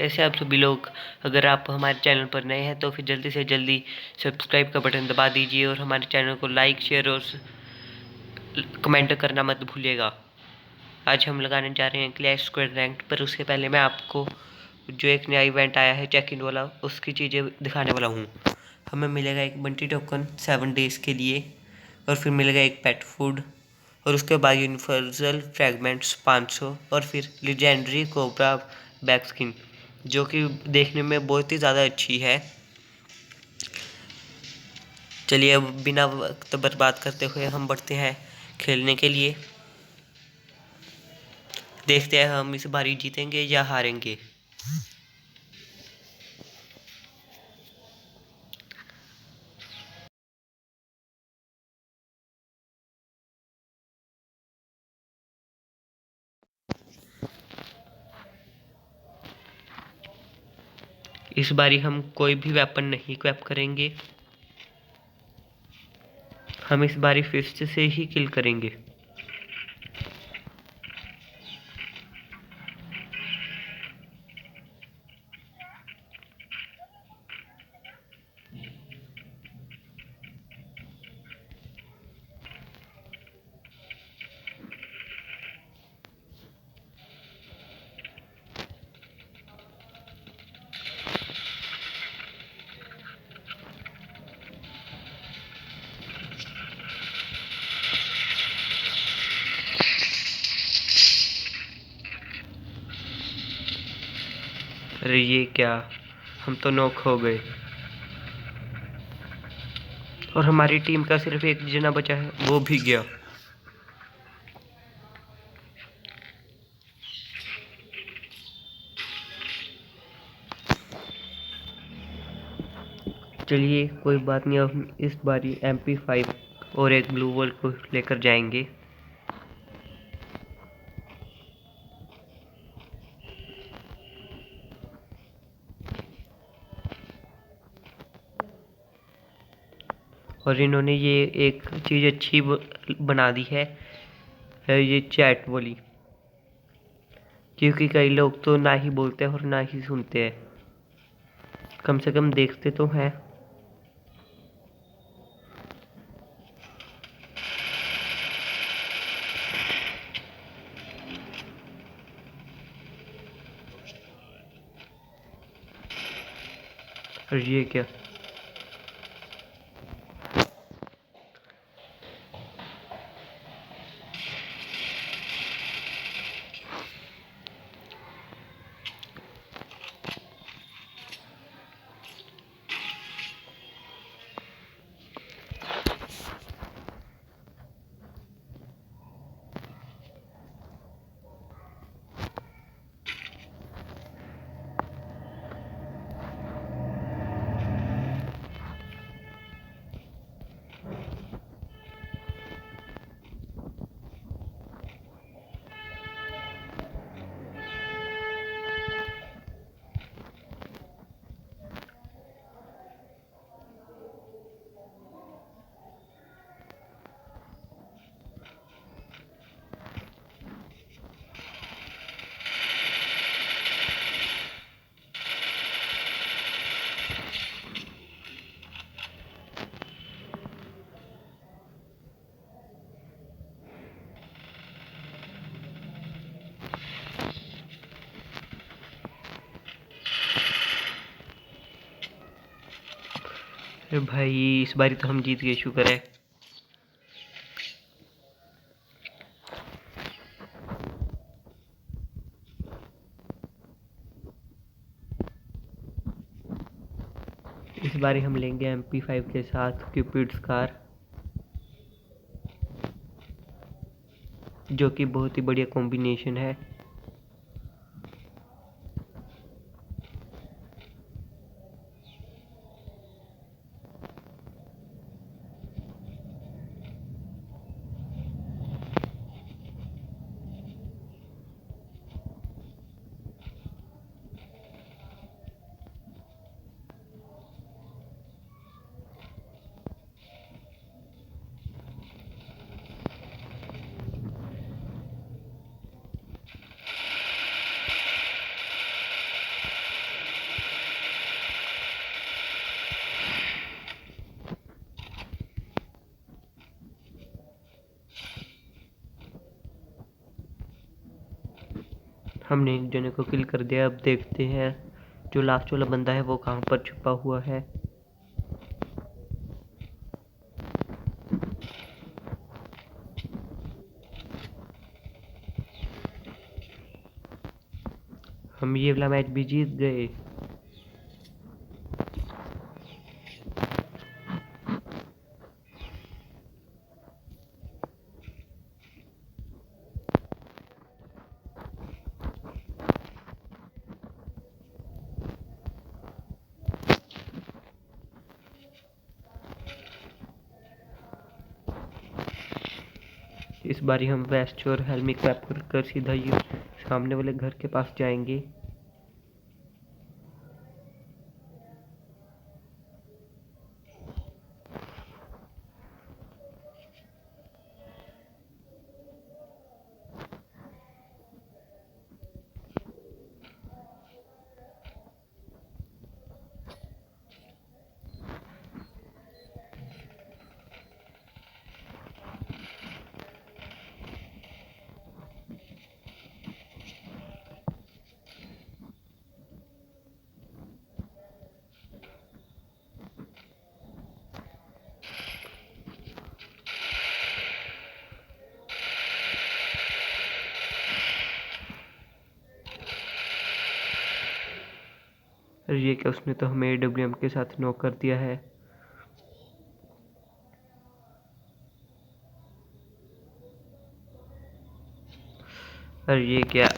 वैसे आप सभी लोग अगर आप हमारे चैनल पर नए हैं तो फिर जल्दी से जल्दी सब्सक्राइब का बटन दबा दीजिए और हमारे चैनल को लाइक शेयर और कमेंट करना मत भूलिएगा। आज हम लगाने जा रहे हैं क्लैश स्क्वाड रैंक्ड, पर उसके पहले मैं आपको जो एक नया इवेंट आया है चेक इन वाला, उसकी चीज़ें दिखाने वाला हूँ। हमें मिलेगा एक बंटी टोकन 7 डेज़ के लिए, और फिर मिलेगा एक पेट फूड, और उसके बाद यूनिवर्सल फ्रैगमेंट्स 500, और फिर लीजेंडरी कोबरा बैक स्किन जो कि देखने में बहुत ही ज़्यादा अच्छी है। चलिए अब बिना वक्त बर्बाद करते हुए हम बढ़ते हैं खेलने के लिए। देखते हैं हम इस बारी जीतेंगे या हारेंगे। इस बारी हम कोई भी वेपन नहीं इक्विप करेंगे, हम इस बारी फिस्ट से ही किल करेंगे। अरे ये क्या, हम तो नॉक हो गए और हमारी टीम का सिर्फ एक जना बचा है, वो भी गया। चलिए कोई बात नहीं, हम इस बारी MP5 और एक ब्लू वॉल को लेकर जाएंगे। और इन्होंने ये एक चीज़ अच्छी बना दी है, ये चैट वाली, क्योंकि कई लोग तो ना ही बोलते हैं और ना ही सुनते हैं, कम से कम देखते तो हैं। और ये क्या, अरे भाई इस बारी तो हम जीत गए, शुक्र है। इस बारी हम लेंगे MP5 के साथ क्यूपिड्स कार, जो कि बहुत ही बढ़िया कॉम्बिनेशन है। हमने एक जने को किल कर दिया। अब देखते हैं जो लास्ट वाला बंदा है वो कहाँ पर छुपा हुआ है। हम ये वाला मैच भी जीत गए। इस बारी हम वेस्ट और हेल्मी क्रैप कर सीधा ये सामने वाले घर के पास जाएंगे। ये क्या, उसने तो हमें AWM के साथ नॉक कर दिया है। अरे ये क्या,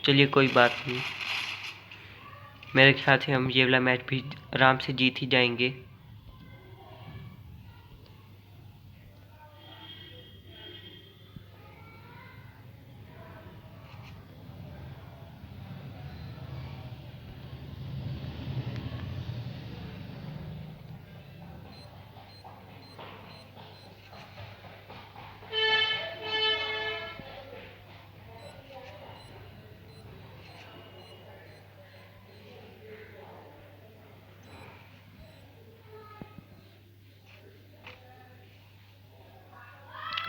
चलिए कोई बात नहीं। मेरे ख्याल से हम ये वाला मैच भी आराम से जीत ही जाएंगे।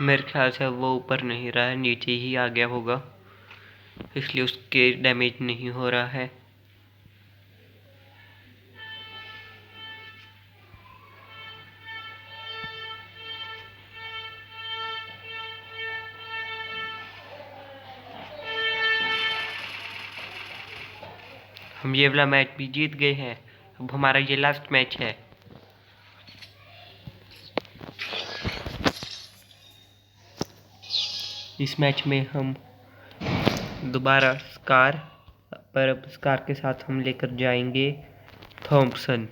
मेरे ख्याल से वो ऊपर नहीं रहा है, नीचे ही आ गया होगा, इसलिए उसके डैमेज नहीं हो रहा है। हम ये वाला मैच भी जीत गए हैं। अब हमारा ये लास्ट मैच है। इस मैच में हम दोबारा स्कार, पर अब स्कार के साथ हम लेकर जाएंगे थॉम्पसन।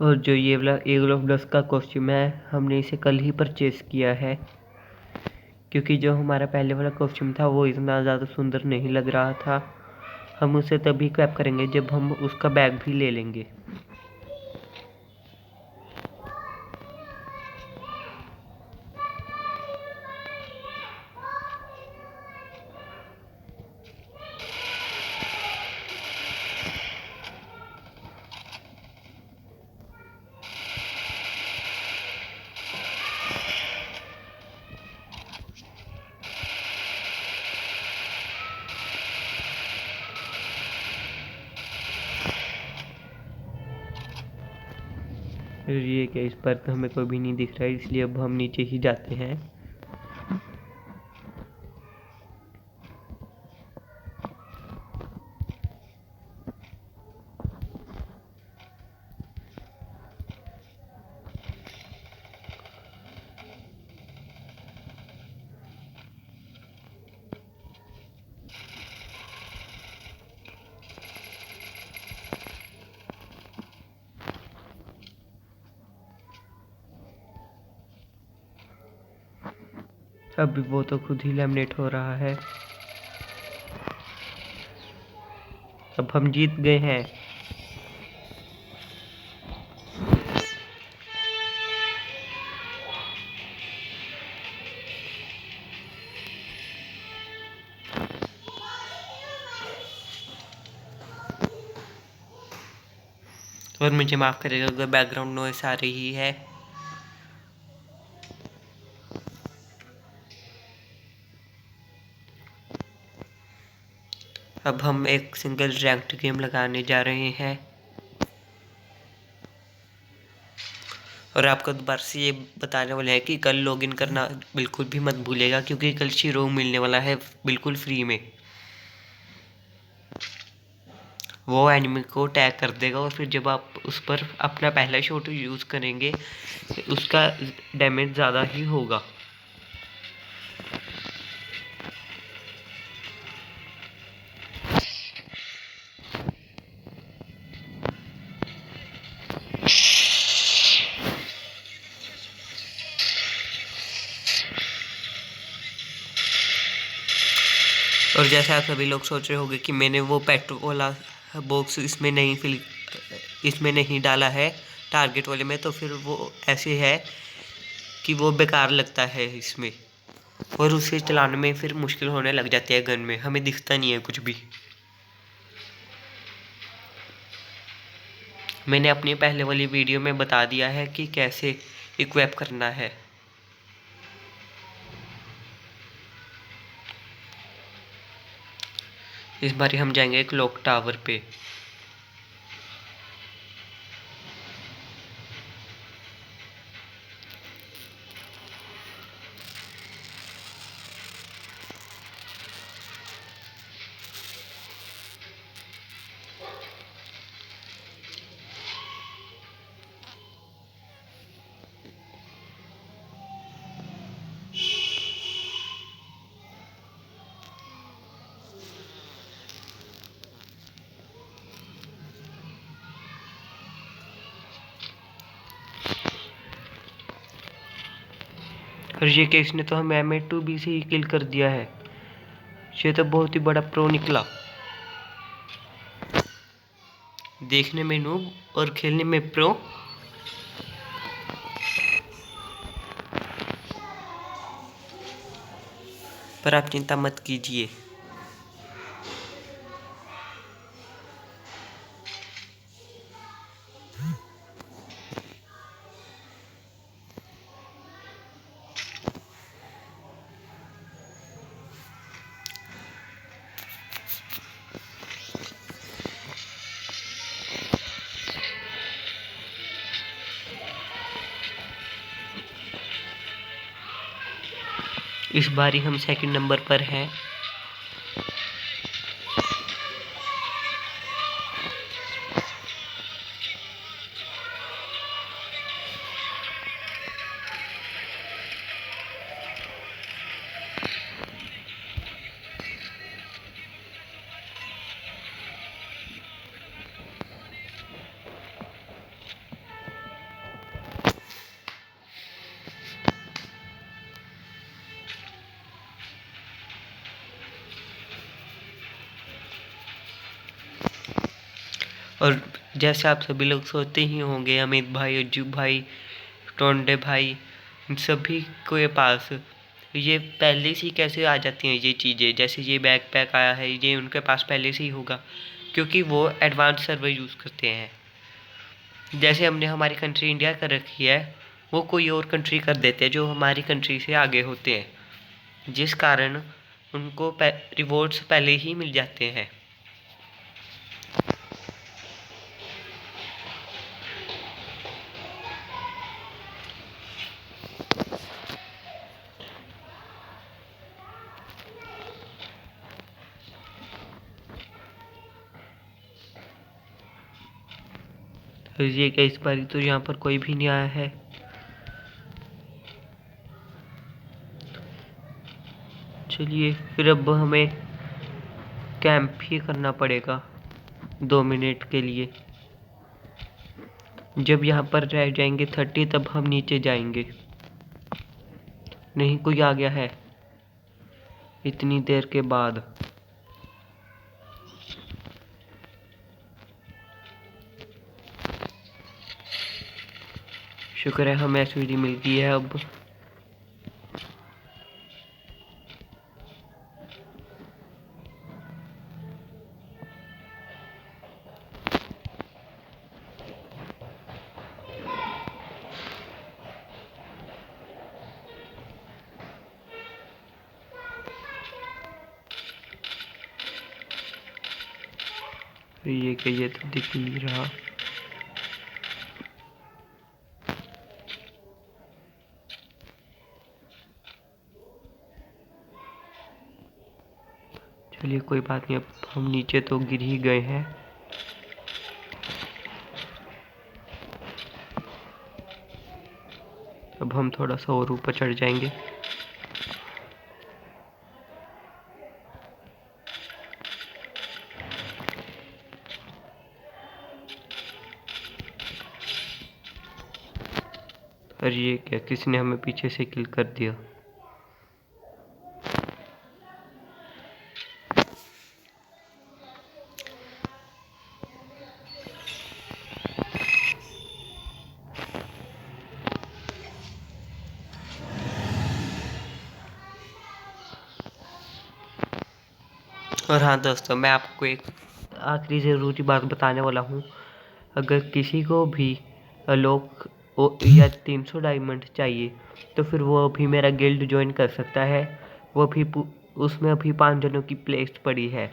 और जो ये वाला ईगल ऑफ डस्ट का कॉस्ट्यूम है, हमने इसे कल ही परचेज किया है, क्योंकि जो हमारा पहले वाला कॉस्ट्यूम था वो इतना ज़्यादा सुंदर नहीं लग रहा था। हम उसे तभी क्रैप करेंगे जब हम उसका बैग भी ले लेंगे। ये क्या, इस पर तो हमें कोई भी नहीं दिख रहा है, इसलिए अब हम नीचे ही जाते हैं। अभी वो तो खुद ही लैमिनेट हो रहा है। अब हम जीत गए हैं। और मुझे माफ़ करेगा अगर बैकग्राउंड नॉइस आ रही है। अब हम एक सिंगल रैंक्ड गेम लगाने जा रहे हैं और आपको दोबारा से ये बताने वाले हैं कि कल लॉगिन करना बिल्कुल भी मत भूलेगा, क्योंकि कल शीरो मिलने वाला है बिल्कुल फ्री में। वो एनिमी को टैग कर देगा और फिर जब आप उस पर अपना पहला शॉट यूज़ करेंगे उसका डैमेज ज़्यादा ही होगा। और जैसे आप सभी लोग सोच रहे होंगे कि मैंने वो पेट्रोल वाला बॉक्स इसमें नहीं डाला है टारगेट वाले में, तो फिर वो ऐसे है कि वो बेकार लगता है इसमें और उसे चलाने में फिर मुश्किल होने लग जाती है। गन में हमें दिखता नहीं है कुछ भी। मैंने अपनी पहले वाली वीडियो में बता दिया है कि कैसे इक्विप करना है। इस बार हम जाएंगे क्लॉक टावर पे। और ये केस ने तो हमें M2B से ही किल कर दिया है। ये तो बहुत ही बड़ा प्रो निकला, देखने में नूब और खेलने में प्रो। पर आप चिंता मत कीजिए, इस बारी हम सेकंड नंबर पर हैं। और जैसे आप सभी लोग सोचते ही होंगे, अमित भाई, अज्जू भाई, टोंडे भाई, इन सभी के पास ये पहले से ही कैसे आ जाती हैं ये चीज़ें। जैसे ये बैक पैक आया है, ये उनके पास पहले से ही होगा क्योंकि वो एडवांस सर्वर यूज़ करते हैं। जैसे हमने हमारी कंट्री इंडिया कर रखी है, वो कोई और कंट्री कर देते हैं जो हमारी कंट्री से आगे होते हैं, जिस कारण उनको रिवॉर्ड्स पहले ही मिल जाते हैं। ये क्या, इस बार तो यहाँ पर कोई भी नहीं आया है। चलिए फिर अब हमें कैंप ही करना पड़ेगा 2 मिनट के लिए। जब यहाँ पर रह जाएंगे 30 तब हम नीचे जाएंगे। नहीं, कोई आ गया है इतनी देर के बाद। शुक्र है हमें एसवीडी मिल गई है अब। ये कि ये तो दिख नहीं रहा। चलिए कोई बात नहीं, अब हम नीचे तो गिर ही गए हैं। अब हम थोड़ा सा और ऊपर चढ़ जाएंगे। और ये क्या, किसी ने हमें पीछे से किल कर दिया। और हाँ दोस्तों, मैं आपको एक आखिरी ज़रूरी बात बताने वाला हूँ। अगर किसी को भी लोग या 300 डायमंड चाहिए तो फिर वो अभी मेरा गिल्ड ज्वाइन कर सकता है। वो भी उसमें अभी 5 जनों की प्लेस पड़ी है।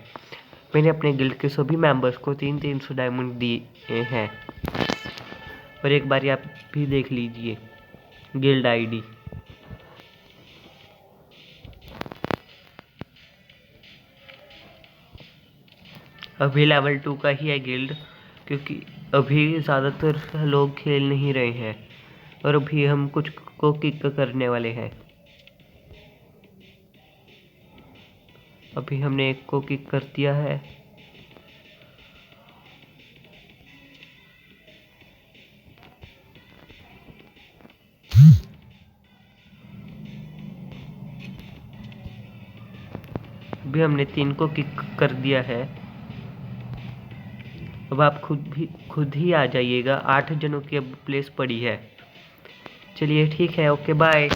मैंने अपने गिल्ड के सभी मेंबर्स को 300 डायमंड दिए हैं। और एक बार आप भी देख लीजिए गिल्ड आईडी। अभी लेवल 2 का ही है गिल्ड, क्योंकि अभी ज़्यादातर लोग खेल नहीं रहे हैं और अभी हम कुछ को किक करने वाले हैं। अभी हमने एक को किक कर दिया है। अभी हमने 3 को किक कर दिया है। अब आप खुद ही आ जाइएगा। 8 जनों की अब प्लेस पड़ी है। चलिए ठीक है, ओके बाय।